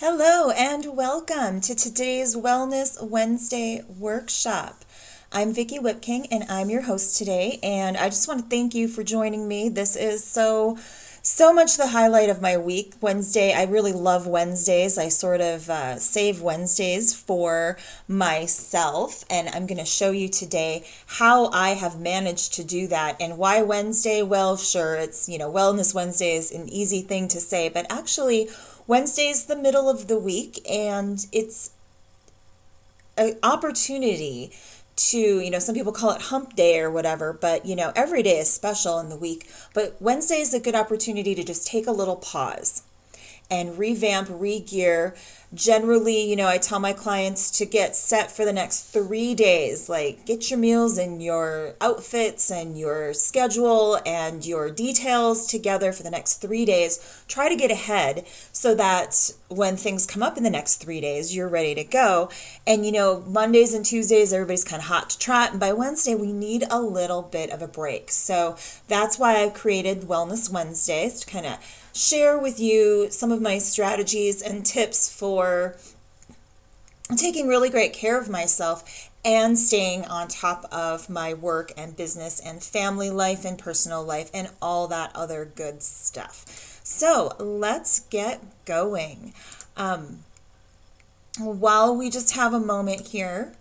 Hello and welcome to today's Wellness Wednesday workshop. I'm Vicki Whipking and I'm your host today, and I just want to thank you for joining me. This is so much the highlight of my week. Wednesday, I really love Wednesdays. I sort of save Wednesdays for myself, and I'm going to show you today how I have managed to do that. And why Wednesday? Well, sure, it's, Wellness Wednesday is an easy thing to say, but actually Wednesday is the middle of the week, and it's an opportunity to, some people call it hump day or whatever, but, every day is special in the week. But Wednesday is a good opportunity to just take a little pause and revamp, re-gear. Generally, I tell my clients to get set for the next 3 days. Like, get your meals and your outfits and your schedule and your details together for the next 3 days. Try to get ahead so that when things come up in the next 3 days, you're ready to go. And, Mondays and Tuesdays, everybody's kind of hot to trot. And by Wednesday, we need a little bit of a break. So that's why I've created Wellness Wednesdays, to kind of share with you some of my strategies and tips for taking really great care of myself and staying on top of my work and business and family life and personal life and all that other good stuff. So let's get going. While we just have a moment here,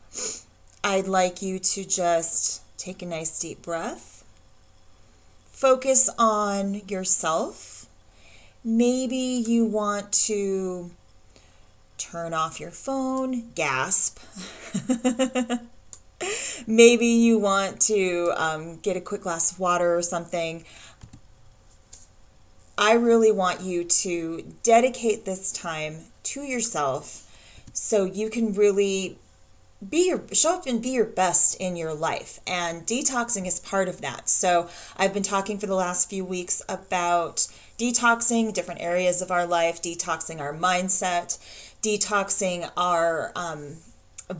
I'd like you to just take a nice deep breath. Focus on yourself. Maybe you want to turn off your phone, gasp. Maybe you want to get a quick glass of water or something. I really want you to dedicate this time to yourself so you can really show up and be your best in your life. And detoxing is part of that. So I've been talking for the last few weeks about detoxing different areas of our life, detoxing our mindset, detoxing our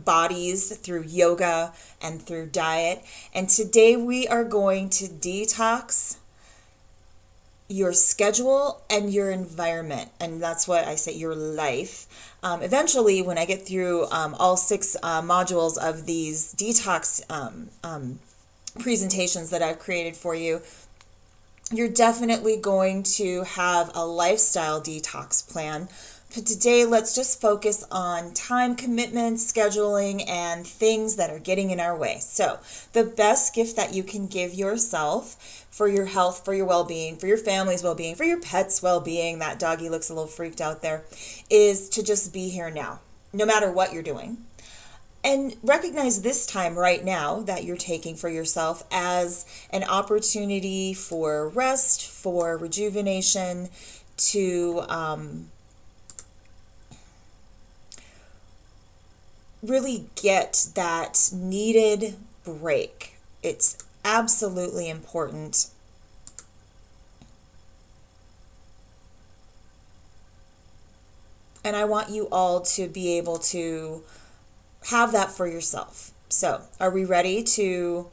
bodies through yoga and through diet. And today we are going to detox your schedule and your environment. And that's what I say, your life. Eventually, when I get through all 6 modules of these detox presentations that I've created for you, you're definitely going to have a lifestyle detox plan. But today, let's just focus on time commitments, scheduling, and things that are getting in our way. So the best gift that you can give yourself for your health, for your well-being, for your family's well-being, for your pet's well-being — that doggy looks a little freaked out there — is to just be here now, no matter what you're doing. And recognize this time right now that you're taking for yourself as an opportunity for rest, for rejuvenation, to really get that needed break. It's absolutely important. And I want you all to be able to have that for yourself. So, are we ready to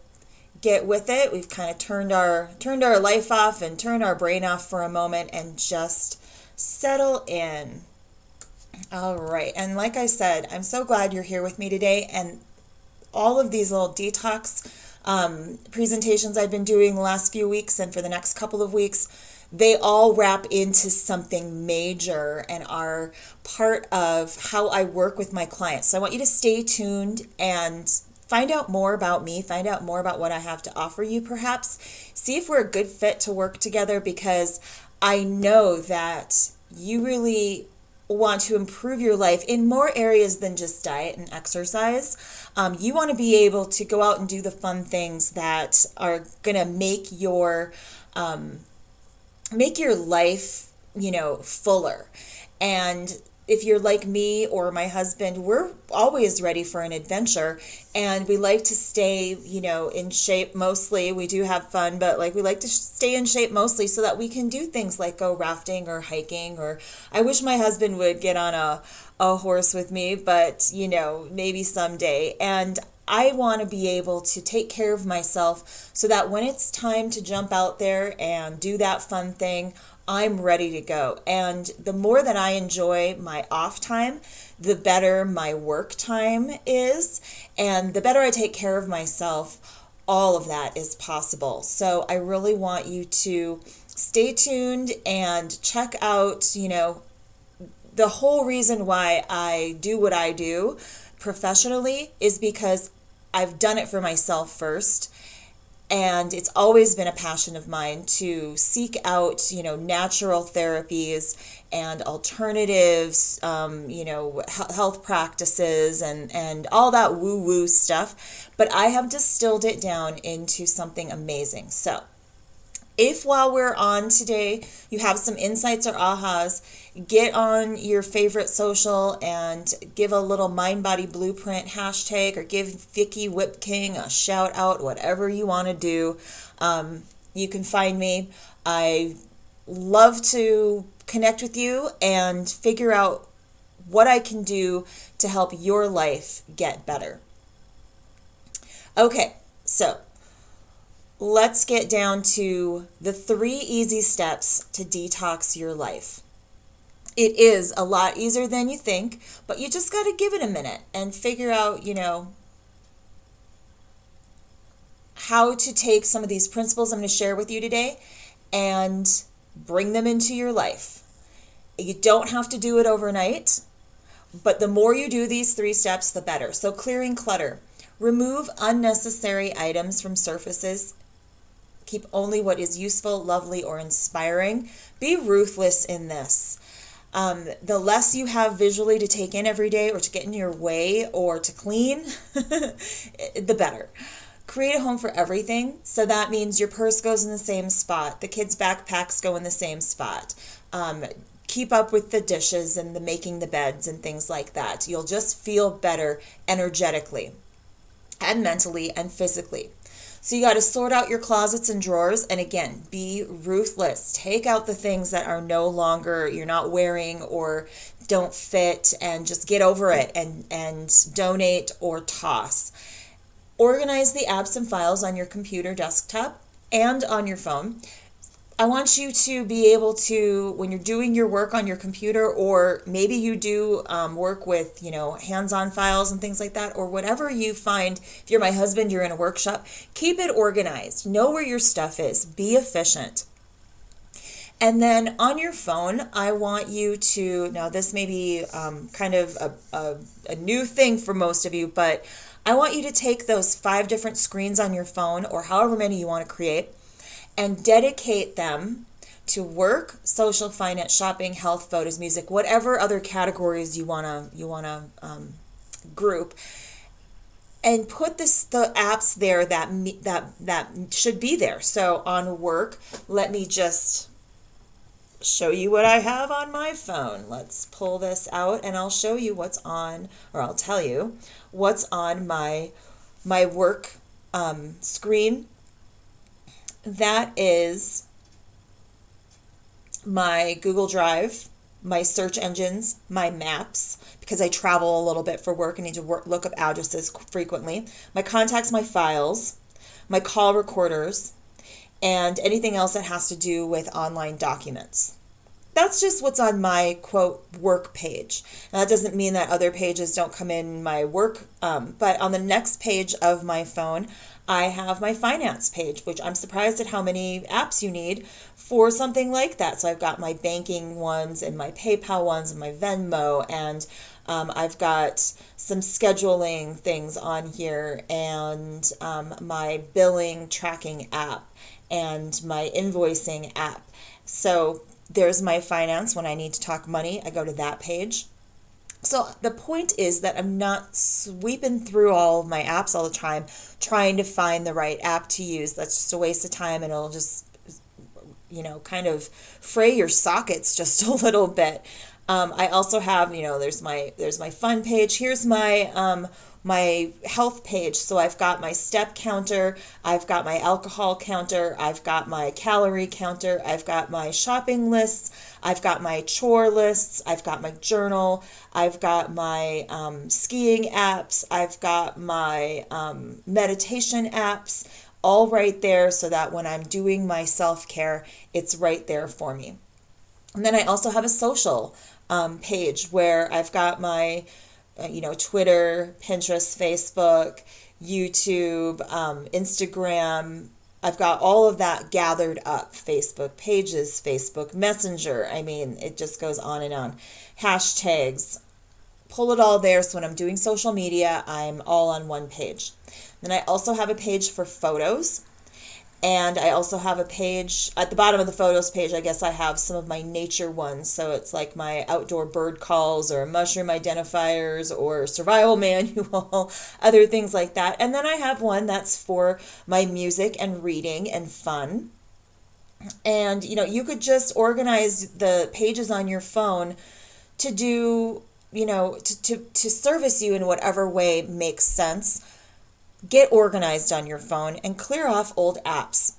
get with it? We've kind of turned our life off and turned our brain off for a moment and just settle in. All right. And like I said, I'm so glad you're here with me today. And all of these little detox presentations I've been doing the last few weeks and for the next couple of weeks, they all wrap into something major and are part of how I work with my clients. So I want you to stay tuned and find out more about me, find out more about what I have to offer you perhaps. See if we're a good fit to work together, because I know that you really want to improve your life in more areas than just diet and exercise. You want to be able to go out and do the fun things that are going to make your life, fuller. And if you're like me or my husband, we're always ready for an adventure, and we like to stay, in shape mostly. We do have fun, but we like to stay in shape mostly so that we can do things like go rafting or hiking, or I wish my husband would get on a horse with me, but maybe someday. And I want to be able to take care of myself so that when it's time to jump out there and do that fun thing, I'm ready to go. And the more that I enjoy my off time, the better my work time is, and the better I take care of myself. All of that is possible. So I really want you to stay tuned and check out, the whole reason why I do what I do professionally is because I've done it for myself first. And it's always been a passion of mine to seek out, natural therapies and alternatives, health practices and all that woo-woo stuff. But I have distilled it down into something amazing. So if while we're on today, you have some insights or ahas, get on your favorite social and give a little MindBody Blueprint hashtag or give Vicky Whipking a shout out, whatever you want to do. You can find me. I love to connect with you and figure out what I can do to help your life get better. Okay, so let's get down to the 3 easy steps to detox your life. It is a lot easier than you think, but you just got to give it a minute and figure out, how to take some of these principles I'm going to share with you today and bring them into your life. You don't have to do it overnight, but the more you do these 3 steps, the better. So clearing clutter. Remove unnecessary items from surfaces. Keep only what is useful, lovely, or inspiring. Be ruthless in this. The less you have visually to take in every day or to get in your way or to clean, the better. Create a home for everything. So that means your purse goes in the same spot. The kids' backpacks go in the same spot. Keep up with the dishes and the making the beds and things like that. You'll just feel better energetically and mentally and physically. So you got to sort out your closets and drawers. And again, be ruthless. Take out the things that are no longer, you're not wearing or don't fit, and just get over it and donate or toss. Organize the apps and files on your computer desktop and on your phone. I want you to be able to, when you're doing your work on your computer, or maybe you do work with, hands-on files and things like that, or whatever you find. If you're my husband, you're in a workshop, keep it organized. Know where your stuff is. Be efficient. And then on your phone, I want you to, now this may be kind of a new thing for most of you, but I want you to take those 5 different screens on your phone, or however many you want to create, and dedicate them to work, social, finance, shopping, health, photos, music, whatever other categories you wanna group, and put the apps there that should be there. So on work, let me just show you what I have on my phone. Let's pull this out and I'll show you what's on, or I'll tell you what's on my work screen. That is my Google Drive, my search engines, my maps, because I travel a little bit for work and need to look up addresses frequently, my contacts, my files, my call recorders, and anything else that has to do with online documents. That's just what's on my, quote, work page. Now, that doesn't mean that other pages don't come in my work, but on the next page of my phone, I have my finance page, which I'm surprised at how many apps you need for something like that. So I've got my banking ones and my PayPal ones and my Venmo, and I've got some scheduling things on here, and my billing tracking app and my invoicing app. So there's my finance. When I need to talk money, I go to that page. So the point is that I'm not sweeping through all of my apps all the time, trying to find the right app to use. That's just a waste of time, and it'll just, kind of fray your sockets just a little bit. I also have, there's my fun page. Here's my my health page. So I've got my step counter, I've got my alcohol counter, I've got my calorie counter, I've got my shopping lists, I've got my chore lists, I've got my journal, I've got my skiing apps, I've got my meditation apps, all right there, so that when I'm doing my self-care, it's right there for me. And then I also have a social page where I've got my, Twitter, Pinterest, Facebook, YouTube, Instagram. I've got all of that gathered up. Facebook pages, Facebook Messenger. I mean, it just goes on and on. Hashtags. Pull it all there so when I'm doing social media, I'm all on one page. Then I also have a page for photos. And I also have a page at the bottom of the photos page. I guess I have some of my nature ones. So it's like my outdoor bird calls or mushroom identifiers or survival manual, other things like that. And then I have one that's for my music and reading and fun. And you could just organize the pages on your phone to do, to service you in whatever way makes sense. Get organized on your phone and clear off old apps.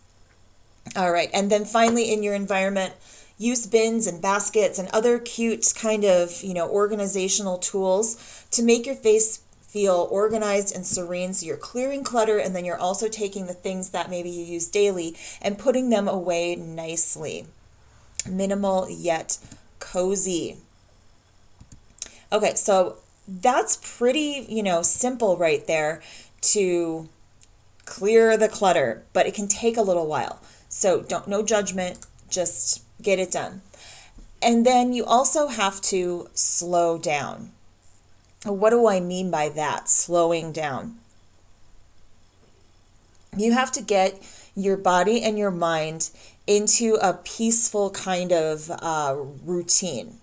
All right. And then finally, in your environment, use bins and baskets and other cute kind of, organizational tools to make your space feel organized and serene. So you're clearing clutter, and then you're also taking the things that maybe you use daily and putting them away nicely. Minimal yet cozy. Okay. So that's pretty, simple right there to clear the clutter, but it can take a little while. So no judgment, just get it done. And then you also have to slow down. What do I mean by that? Slowing down. You have to get your body and your mind into a peaceful kind of routine.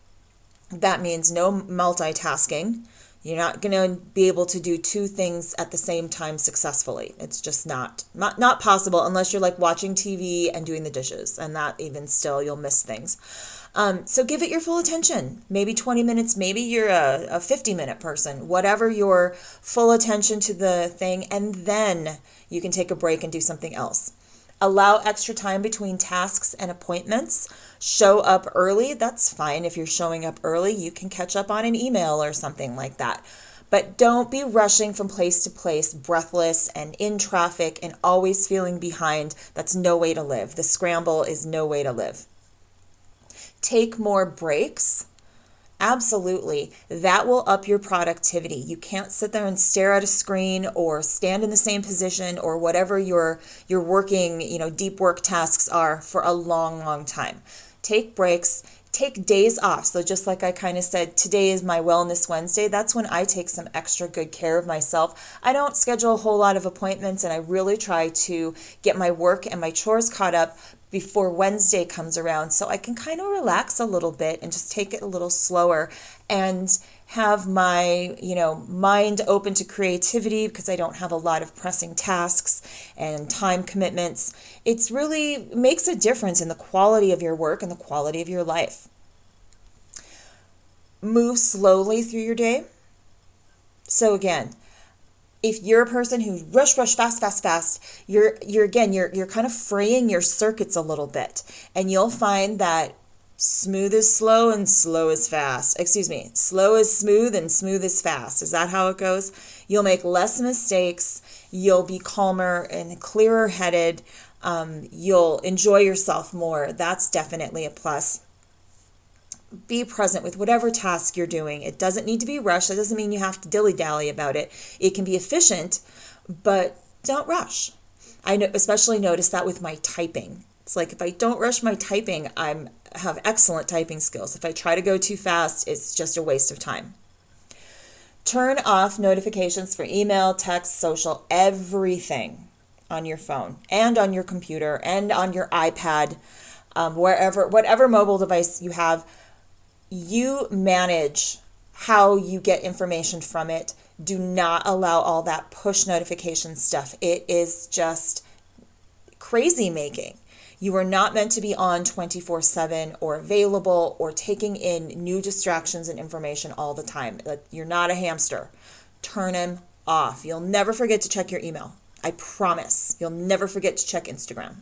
That means no multitasking. You're not going to be able to do two things at the same time successfully. It's just not possible unless you're like watching TV and doing the dishes. And that even still, you'll miss things. So give it your full attention. Maybe 20 minutes. Maybe you're a 50-minute person. Whatever your full attention to the thing. And then you can take a break and do something else. Allow extra time between tasks and appointments. Show up early. That's fine. If you're showing up early, you can catch up on an email or something like that. But don't be rushing from place to place, breathless and in traffic and always feeling behind. That's no way to live. The scramble is no way to live. Take more breaks. Absolutely. That will up your productivity. You can't sit there and stare at a screen or stand in the same position or whatever your working, deep work tasks are for a long, long time. Take breaks, take days off. So just like I kind of said, today is my Wellness Wednesday. That's when I take some extra good care of myself. I don't schedule a whole lot of appointments, and I really try to get my work and my chores caught up before Wednesday comes around, so I can kind of relax a little bit and just take it a little slower and have my, mind open to creativity because I don't have a lot of pressing tasks and time commitments. It's really makes a difference in the quality of your work and the quality of your life. Move slowly through your day. So again, if you're a person who rush, fast, you're kind of fraying your circuits a little bit, and you'll find that smooth is slow and slow is fast. Slow is smooth and smooth is fast. Is that how it goes? You'll make less mistakes. You'll be calmer and clearer headed. You'll enjoy yourself more. That's definitely a plus. Be present with whatever task you're doing. It doesn't need to be rushed. That doesn't mean you have to dilly-dally about it. It can be efficient, but don't rush. I especially notice that with my typing. It's like if I don't rush my typing, I have excellent typing skills. If I try to go too fast, it's just a waste of time. Turn off notifications for email, text, social, everything on your phone and on your computer and on your iPad, whatever mobile device you have. You manage how you get information from it. Do not allow all that push notification stuff. It is just crazy making. You are not meant to be on 24/7 or available or taking in new distractions and information all the time. You're not a hamster. Turn them off. You'll never forget to check your email. I promise. You'll never forget to check Instagram.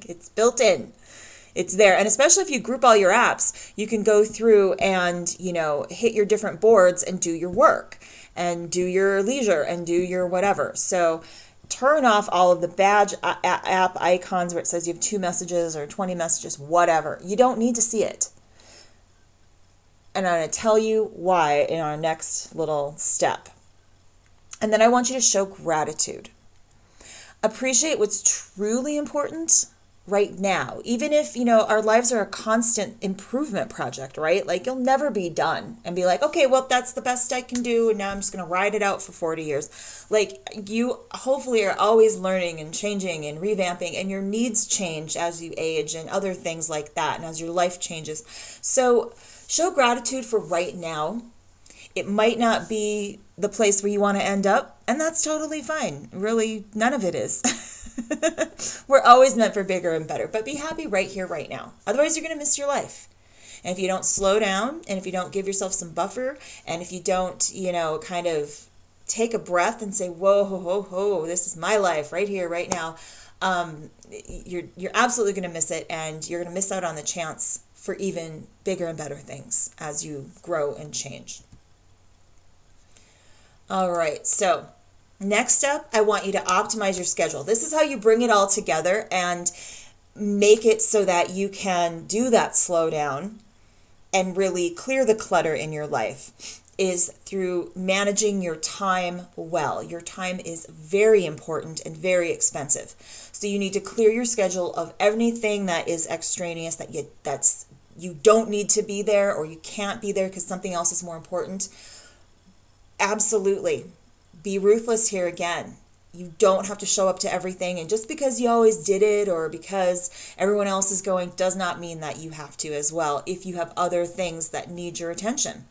It's built in. It's there. And especially if you group all your apps, you can go through and, hit your different boards and do your work and do your leisure and do your whatever. So turn off all of the badge app icons where it says you have 2 messages or 20 messages, whatever. You don't need to see it. And I'm going to tell you why in our next little step. And then I want you to show gratitude. Appreciate what's truly important right now. Even if, our lives are a constant improvement project, right? Like you'll never be done and be like, okay, well, that's the best I can do. And now I'm just going to ride it out for 40 years. Like you hopefully are always learning and changing and revamping, and your needs change as you age and other things like that. And as your life changes. So show gratitude for right now. It might not be the place where you want to end up, and that's totally fine. Really, none of it is. We're always meant for bigger and better, but be happy right here, right now. Otherwise, you're going to miss your life. And if you don't slow down, and if you don't give yourself some buffer, and if you don't, kind of take a breath and say, whoa, ho, ho, ho, this is my life right here, right now, you're absolutely going to miss it, and you're going to miss out on the chance for even bigger and better things as you grow and change. All right, so next up, I want you to optimize your schedule. This is how you bring it all together and make it so that you can do that slow down and really clear the clutter in your life, is through managing your time well. Your time is very important and very expensive. So you need to clear your schedule of anything that is extraneous, that you don't need to be there, or you can't be there because something else is more important. Absolutely. Be ruthless here again. You don't have to show up to everything. And just because you always did it or because everyone else is going does not mean that you have to as well if you have other things that need your attention.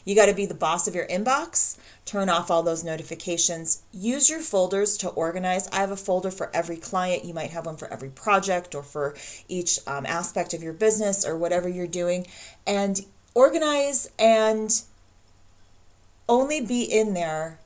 You got to be the boss of your inbox. Turn off all those notifications. Use your folders to organize. I have a folder for every client. You might have one for every project or for each aspect of your business or whatever you're doing. And organize and only be in there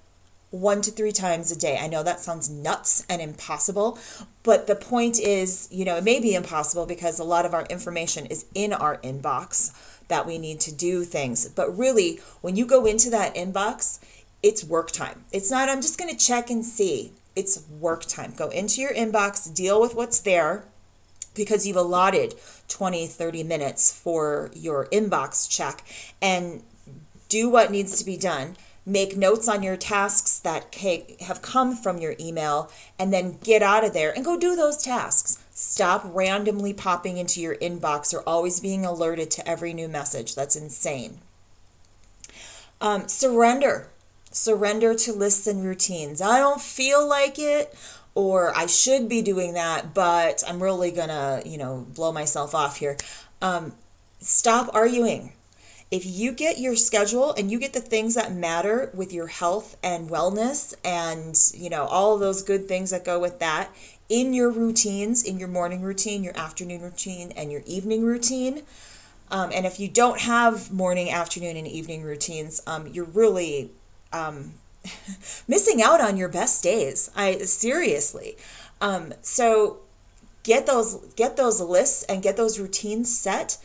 1 to 3 times a day. I know that sounds nuts and impossible, but the point is, it may be impossible because a lot of our information is in our inbox that we need to do things. But really, when you go into that inbox, it's work time. It's not, I'm just going to check and see. It's work time. Go into your inbox, deal with what's there, because you've allotted 20, 30 minutes for your inbox check, and do what needs to be done. Make notes on your tasks that have come from your email, and then get out of there and go do those tasks. Stop randomly popping into your inbox or always being alerted to every new message. That's insane. Surrender. Surrender to lists and routines. I don't feel like it, or I should be doing that, but I'm really gonna, blow myself off here. Stop arguing. If you get your schedule and you get the things that matter with your health and wellness and, all of those good things that go with that in your routines, in your morning routine, your afternoon routine, and your evening routine. And if you don't have morning, afternoon, and evening routines, you're really missing out on your best days. Seriously. So get those lists and get those routines set.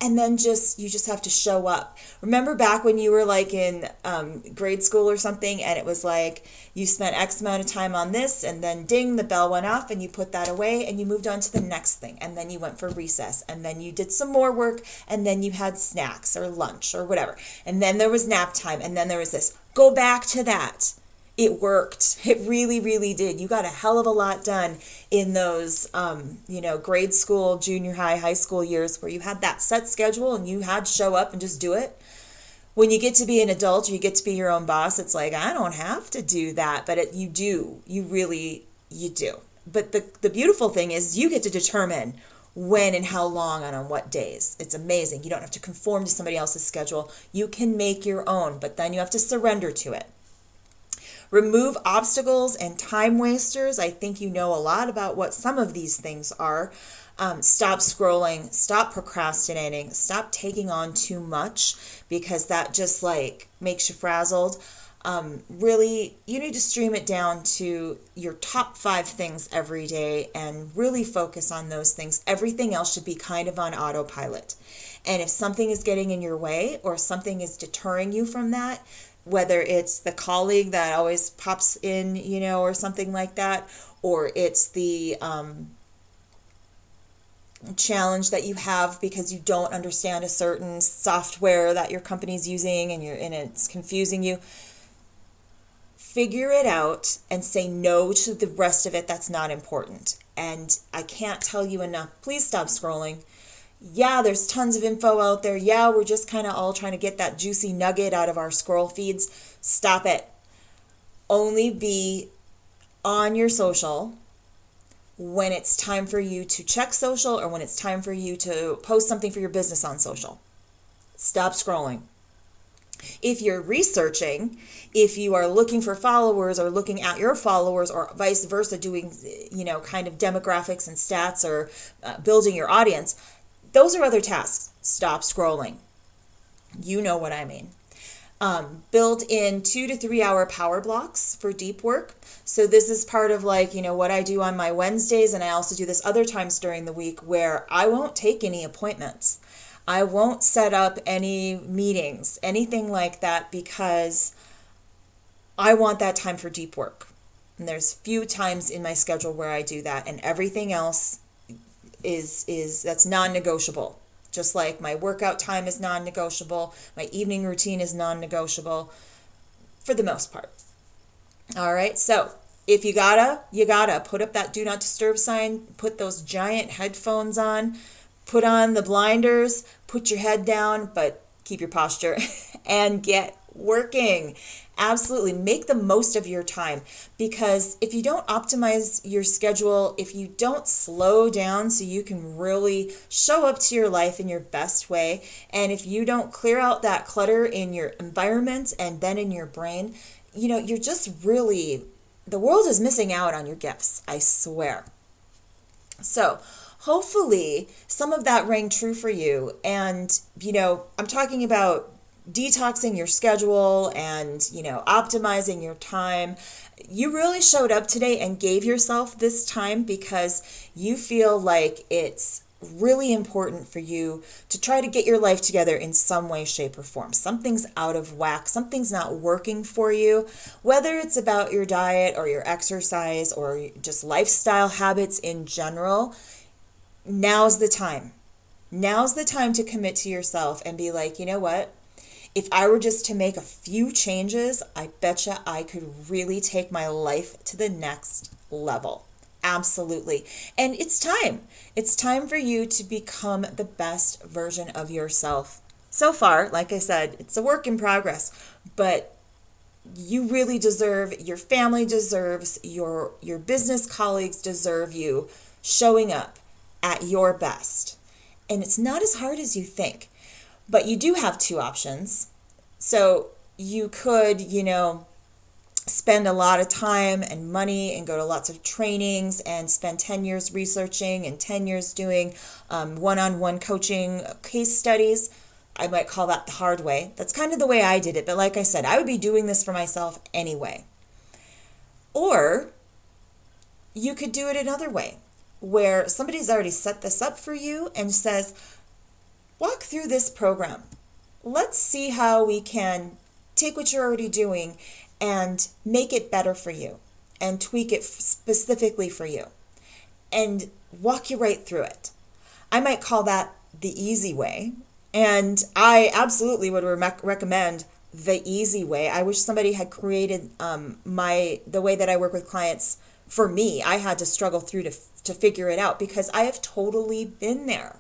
And then you just have to show up. Remember back when you were like in grade school or something, and it was like you spent X amount of time on this, and then ding, the bell went off, and you put that away, and you moved on to the next thing. And then you went for recess, and then you did some more work, and then you had snacks or lunch or whatever. And then there was nap time, and then there was this. Go back to that. It worked. It really, really did. You got a hell of a lot done in those, grade school, junior high, high school years where you had that set schedule and you had to show up and just do it. When you get to be an adult or you get to be your own boss, it's like, I don't have to do that. But you do. You do. But the beautiful thing is you get to determine when and how long and on what days. It's amazing. You don't have to conform to somebody else's schedule. You can make your own, but then you have to surrender to it. Remove obstacles and time wasters. I think you know a lot about what some of these things are. Stop scrolling, stop procrastinating, stop taking on too much because that just makes you frazzled. Really, you need to stream it down to your top 5 things every day and really focus on those things. Everything else should be kind of on autopilot. And if something is getting in your way or something is deterring you from that, whether it's the colleague that always pops in, or something like that, or it's the challenge that you have because you don't understand a certain software that your company's using and it's confusing you. Figure it out and say no to the rest of it that's not important. And I can't tell you enough. Please stop scrolling. Yeah, there's tons of info out there. Yeah, we're just kind of all trying to get that juicy nugget out of our scroll feeds. Stop it. Only be on your social when it's time for you to check social or when it's time for you to post something for your business on social. Stop scrolling. If you're researching, if you are looking for followers or looking at your followers or vice versa, doing, kind of demographics and stats or building your audience, those are other tasks. Stop scrolling. You know what I mean. Build in 2 to 3 hour power blocks for deep work. So this is part of what I do on my Wednesdays. And I also do this other times during the week where I won't take any appointments. I won't set up any meetings, anything like that, because I want that time for deep work. And there's few times in my schedule where I do that, and everything else is that's non-negotiable. Just like my workout time is non-negotiable, my evening routine is non-negotiable for the most part. All right, so if you gotta put up that do not disturb sign, put those giant headphones on, put on the blinders, put your head down, but keep your posture and get working. Absolutely. Make the most of your time, because if you don't optimize your schedule, if you don't slow down so you can really show up to your life in your best way, and if you don't clear out that clutter in your environment and then in your brain, you're just really, the world is missing out on your gifts, I swear. So hopefully some of that rang true for you. And, I'm talking about detoxing your schedule and, optimizing your time. You really showed up today and gave yourself this time because you feel like it's really important for you to try to get your life together in some way, shape, or form. Something's out of whack. Something's not working for you, whether it's about your diet or your exercise or just lifestyle habits in general. Now's the time. Now's the time to commit to yourself and be like, you know what? If I were just to make a few changes, I betcha I could really take my life to the next level. Absolutely. And it's time. It's time for you to become the best version of yourself. So far, like I said, it's a work in progress, but you really deserve, your family deserves, your business colleagues deserve you showing up at your best. And it's not as hard as you think, but you do have two options. So you could, spend a lot of time and money and go to lots of trainings and spend 10 years researching and 10 years doing one-on-one coaching case studies. I might call that the hard way. That's kind of the way I did it. But like I said, I would be doing this for myself anyway. Or you could do it another way, where somebody's already set this up for you and says, walk through this program. Let's see how we can take what you're already doing and make it better for you and tweak it specifically for you and walk you right through it. I might call that the easy way. And I absolutely would recommend the easy way. I wish somebody had created the way that I work with clients for me. I had to struggle through to figure it out because I have totally been there.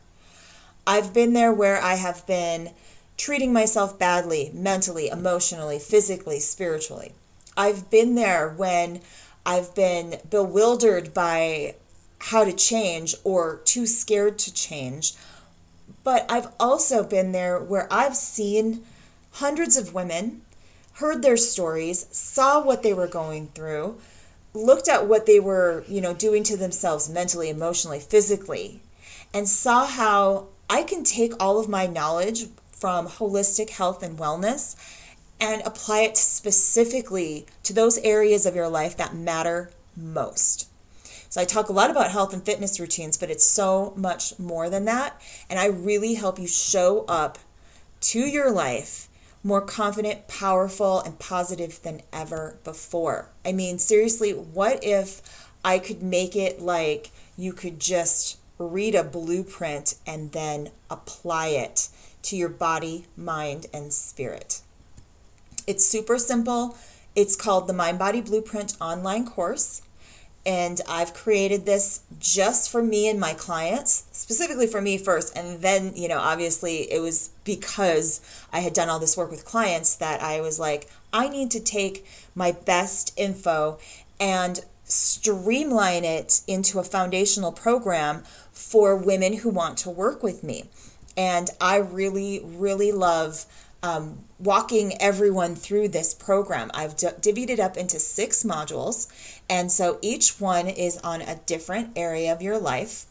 I've been there where I have been treating myself badly, mentally, emotionally, physically, spiritually. I've been there when I've been bewildered by how to change or too scared to change. But I've also been there where I've seen hundreds of women, heard their stories, saw what they were going through, looked at what they were, doing to themselves mentally, emotionally, physically, and saw how I can take all of my knowledge from holistic health and wellness and apply it specifically to those areas of your life that matter most. So I talk a lot about health and fitness routines, but it's so much more than that. And I really help you show up to your life more confident, powerful, and positive than ever before. I mean, seriously, what if I could make it like you could just read a blueprint and then apply it to your body, mind, and spirit? It's super simple. It's called the MindBody Blueprint online course. And I've created this just for me and my clients, specifically for me first. And then, obviously it was because I had done all this work with clients that I was like, I need to take my best info and streamline it into a foundational program for women who want to work with me. And I really, really love walking everyone through this program. I've divvied it up into 6 modules, and so each one is on a different area of your life.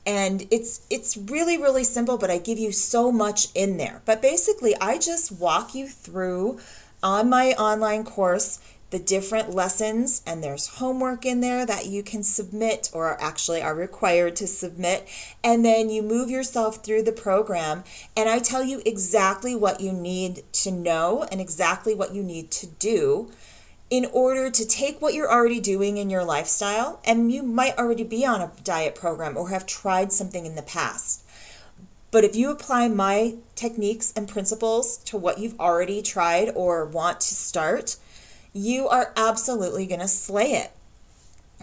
And it's really, really simple, but I give you so much in there. But basically, I just walk you through on my online course the different lessons, and there's homework in there that you can submit, or actually are required to submit, and then you move yourself through the program, and I tell you exactly what you need to know and exactly what you need to do in order to take what you're already doing in your lifestyle, and you might already be on a diet program or have tried something in the past. But if you apply my techniques and principles to what you've already tried or want to start, you are absolutely going to slay it.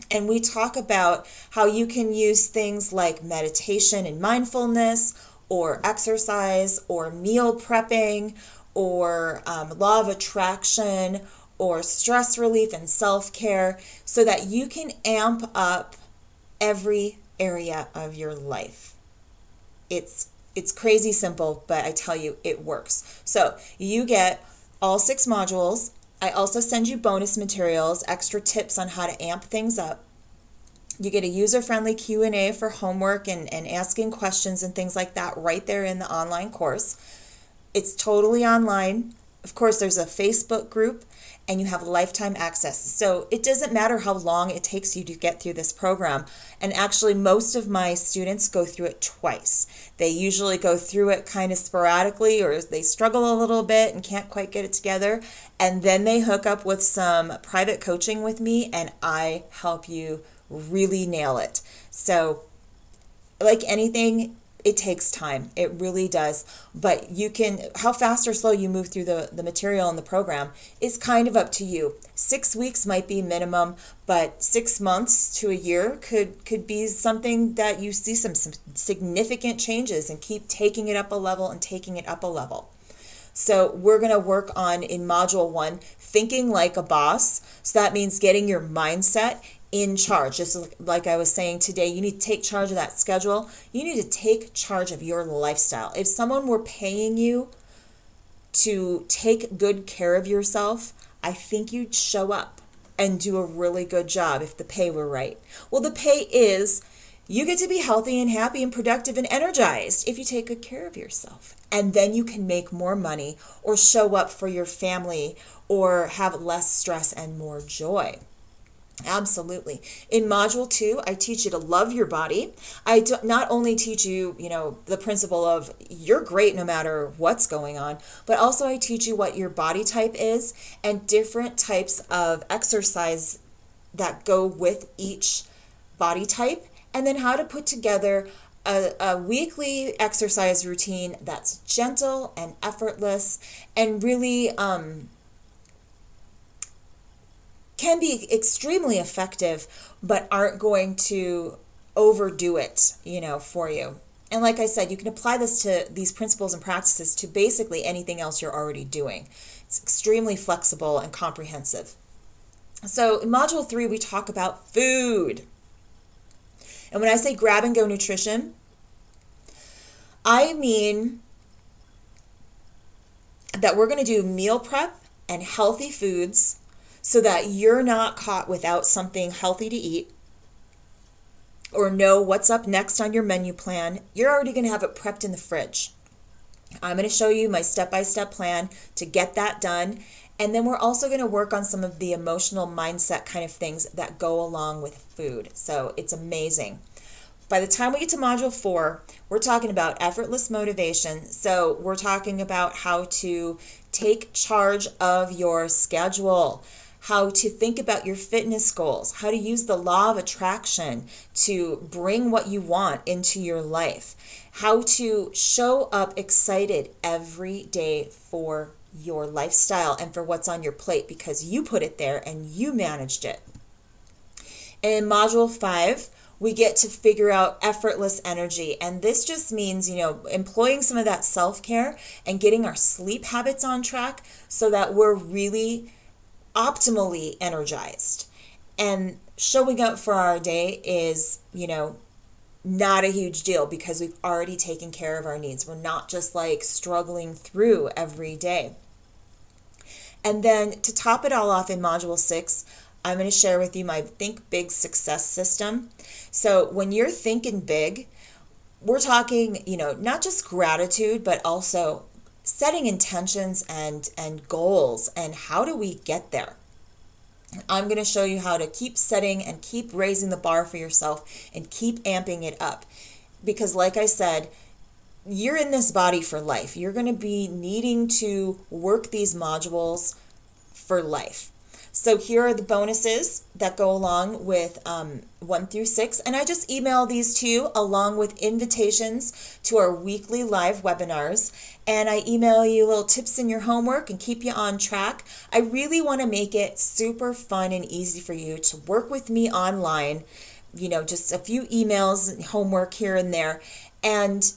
And we talk about how you can use things like meditation and mindfulness, or exercise, or meal prepping, or law of attraction, or stress relief and self-care, so that you can amp up every area of your life. It's crazy simple, but I tell you, it works. So you get all 6 modules. I also send you bonus materials, extra tips on how to amp things up. You get a user-friendly Q&A for homework and asking questions and things like that right there in the online course. It's totally online. Of course, there's a Facebook group, and you have lifetime access. So it doesn't matter how long it takes you to get through this program. And actually, most of my students go through it twice. They usually go through it kind of sporadically, or they struggle a little bit and can't quite get it together. And then they hook up with some private coaching with me, and I help you really nail it. So like anything, it takes time. It really does. But you can, how fast or slow you move through the material in the program is kind of up to you. 6 weeks might be minimum, but 6 months to a year could be something that you see some significant changes, and keep taking it up a level and taking it up a level. So we're going to work on, in module 1, thinking like a boss. So that means getting your mindset in charge. Just like I was saying today, you need to take charge of that schedule. You need to take charge of your lifestyle. If someone were paying you to take good care of yourself, I think you'd show up and do a really good job if the pay were right. Well, the pay is you get to be healthy and happy and productive and energized if you take good care of yourself. And then you can make more money, or show up for your family, or have less stress and more joy. Absolutely. In module 2, I teach you to love your body. I not only teach you, the principle of you're great no matter what's going on, but also I teach you what your body type is, and different types of exercise that go with each body type, and then how to put together a weekly exercise routine that's gentle and effortless, and really can be extremely effective, but aren't going to overdo it, for you. And like I said, you can apply these principles and practices to basically anything else you're already doing. It's extremely flexible and comprehensive. So in module 3, we talk about food. And when I say grab and go nutrition, I mean that we're going to do meal prep and healthy foods, so that you're not caught without something healthy to eat, or know what's up next on your menu plan. You're already going to have it prepped in the fridge. I'm going to show you my step-by-step plan to get that done. And then we're also going to work on some of the emotional mindset kind of things that go along with food. So it's amazing. By the time we get to module 4, we're talking about effortless motivation. So we're talking about how to take charge of your schedule, how to think about your fitness goals, how to use the law of attraction to bring what you want into your life, how to show up excited every day for your lifestyle and for what's on your plate because you put it there and you managed it. In module 5, we get to figure out effortless energy. And this just means, employing some of that self-care and getting our sleep habits on track so that we're really optimally energized. And showing up for our day is, not a huge deal because we've already taken care of our needs. We're not just like struggling through every day. And then to top it all off in module 6, I'm going to share with you my Think Big Success System. So when you're thinking big, we're talking, not just gratitude, but also setting intentions and goals and how do we get there. I'm going to show you how to keep setting and keep raising the bar for yourself and keep amping it up. Because like I said, you're in this body for life. You're going to be needing to work these modules for life. So here are the bonuses that go along with 1 through 6. And I just email these to you along with invitations to our weekly live webinars. And I email you little tips in your homework and keep you on track. I really want to make it super fun and easy for you to work with me online. Just a few emails and homework here and there and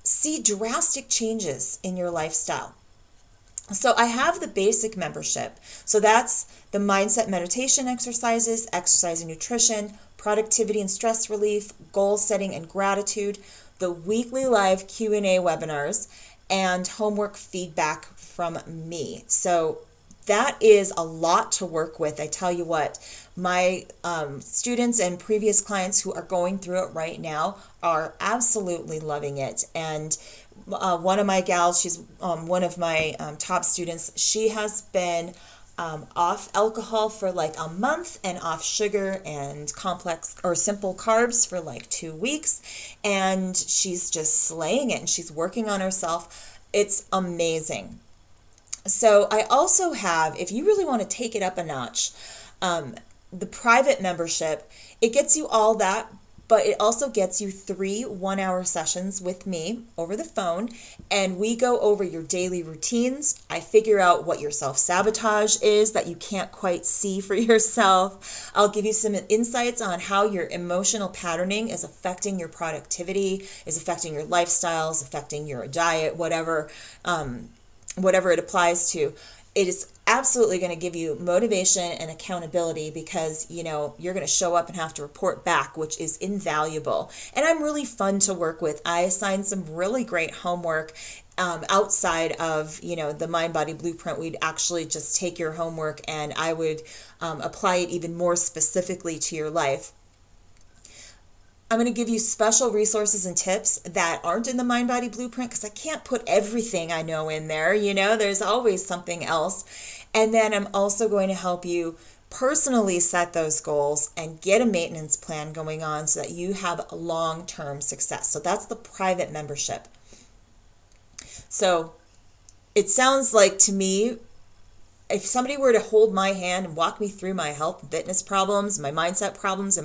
see drastic changes in your lifestyle. So I have the basic membership. So that's the mindset meditation exercises, exercise and nutrition, productivity and stress relief, goal setting and gratitude, the weekly live Q&A webinars, and homework feedback from me. So that is a lot to work with. I tell you what, my students and previous clients who are going through it right now are absolutely loving it. And one of my gals, she's one of my top students, she has been off alcohol for like a month and off sugar and complex or simple carbs for like 2 weeks. And she's just slaying it and she's working on herself. It's amazing. So I also have, if you really want to take it up a notch, the private membership. It gets you all that, but it also gets you 3 one-hour sessions with me over the phone, and we go over your daily routines. I figure out what your self-sabotage is that you can't quite see for yourself. I'll give you some insights on how your emotional patterning is affecting your productivity, is affecting your lifestyle, is affecting your diet, whatever it applies to. It is absolutely going to give you motivation and accountability because, you're going to show up and have to report back, which is invaluable. And I'm really fun to work with. I assign some really great homework outside of, the MindBody Blueprint. We'd actually just take your homework and I would apply it even more specifically to your life. I'm going to give you special resources and tips that aren't in the MindBody Blueprint because I can't put everything I know in there. There's always something else. And then I'm also going to help you personally set those goals and get a maintenance plan going on so that you have long-term success. So that's the private membership. So it sounds like to me, if somebody were to hold my hand and walk me through my health and fitness problems, my mindset problems, and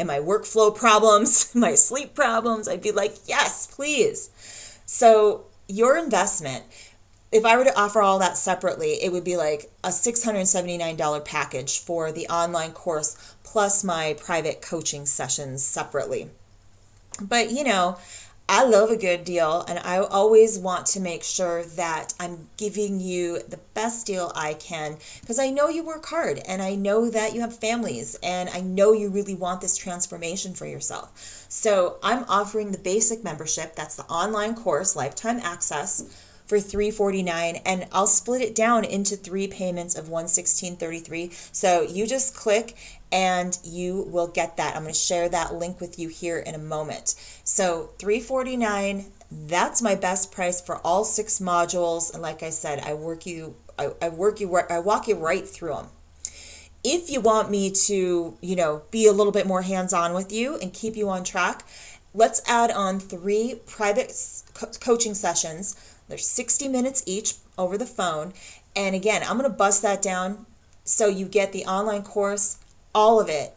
my workflow problems, my sleep problems, I'd be like, yes, please. So your investment, if I were to offer all that separately, it would be like a $679 package for the online course plus my private coaching sessions separately. But, I love a good deal, and I always want to make sure that I'm giving you the best deal I can because I know you work hard and I know that you have families and I know you really want this transformation for yourself. So I'm offering the basic membership. That's the online course, lifetime access, for $349, and I'll split it down into 3 payments of $116.33. So you just click and you will get that. I'm going to share that link with you here in a moment. So $349, that's my best price for all 6 modules. And like I said, I walk you right through them. If you want me to, be a little bit more hands-on with you and keep you on track, let's add on 3 private coaching sessions. They're 60 minutes each over the phone. And again, I'm going to bust that down so you get the online course, all of it,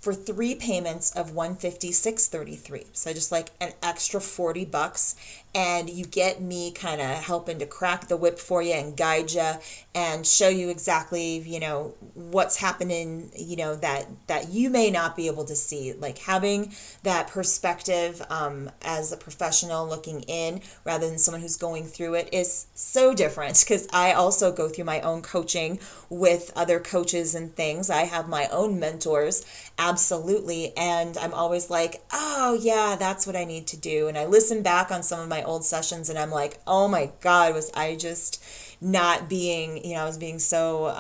for 3 payments of $156.33. So just like an extra $40, and you get me kind of helping to crack the whip for you and guide you and show you exactly, what's happening, that you may not be able to see. Like having that perspective as a professional looking in rather than someone who's going through it is so different, because I also go through my own coaching with other coaches and things. I have my own mentors, absolutely, and I'm always like, oh yeah, that's what I need to do. And I listen back on some of my old sessions and I'm like, oh my God, was I just not being, I was being so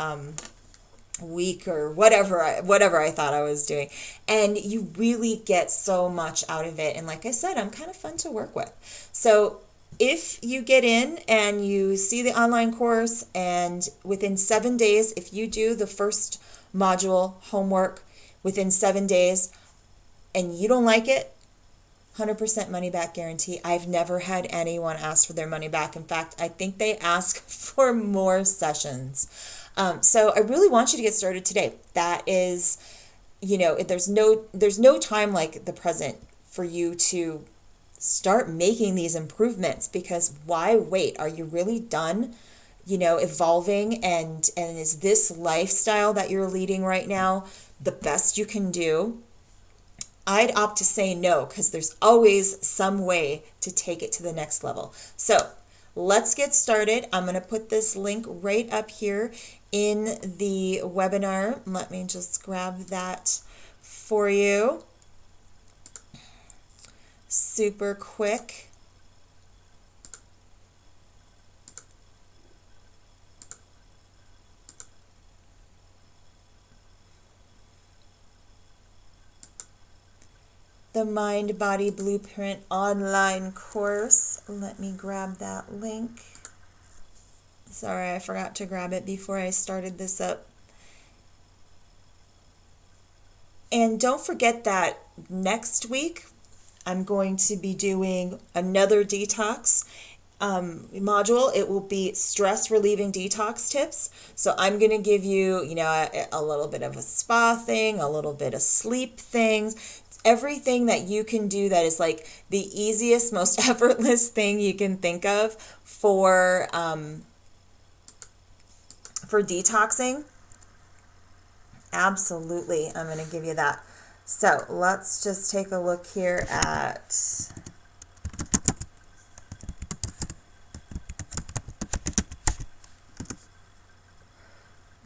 weak or whatever I thought I was doing. And you really get so much out of it. And like I said, I'm kind of fun to work with. So if you get in and you see the online course, and within 7 days, if you do the first module homework within 7 days and you don't like it, 100% money back guarantee. I've never had anyone ask for their money back. In fact, I think they ask for more sessions. So I really want you to get started today. That is, there's no time like the present for you to start making these improvements, because why wait? Are you really done, evolving? And is this lifestyle that you're leading right now the best you can do? I'd opt to say no, because there's always some way to take it to the next level. So let's get started. I'm going to put this link right up here in the webinar. Let me just grab that for you. Super quick. The MindBody Blueprint online course. Let me grab that link. Sorry, I forgot to grab it before I started this up. And don't forget that next week I'm going to be doing another detox module. It will be stress relieving detox tips. So I'm going to give you, a little bit of a spa thing, a little bit of sleep things, everything that you can do that is like the easiest, most effortless thing you can think of for detoxing. Absolutely, I'm going to give you that. So let's just take a look here at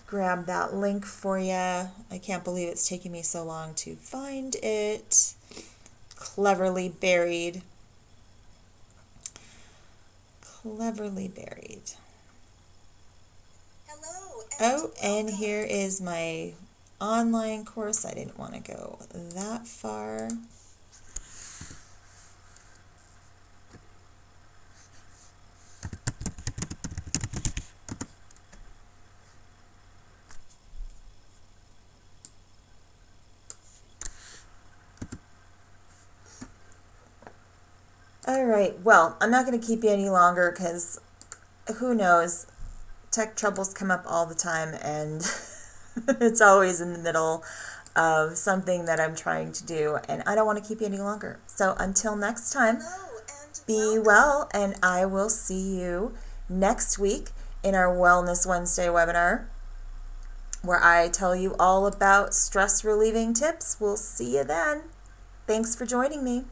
grab that link for you. I can't believe it's taking me so long to find it. Cleverly buried. Cleverly buried. Hello. Oh, and here is my online course. I didn't want to go that far. All right, well, I'm not going to keep you any longer, because who knows, tech troubles come up all the time, and it's always in the middle of something that I'm trying to do, and I don't want to keep you any longer. So until next time, be well, and I will see you next week in our Wellness Wednesday webinar, where I tell you all about stress relieving tips. We'll see you then. Thanks for joining me.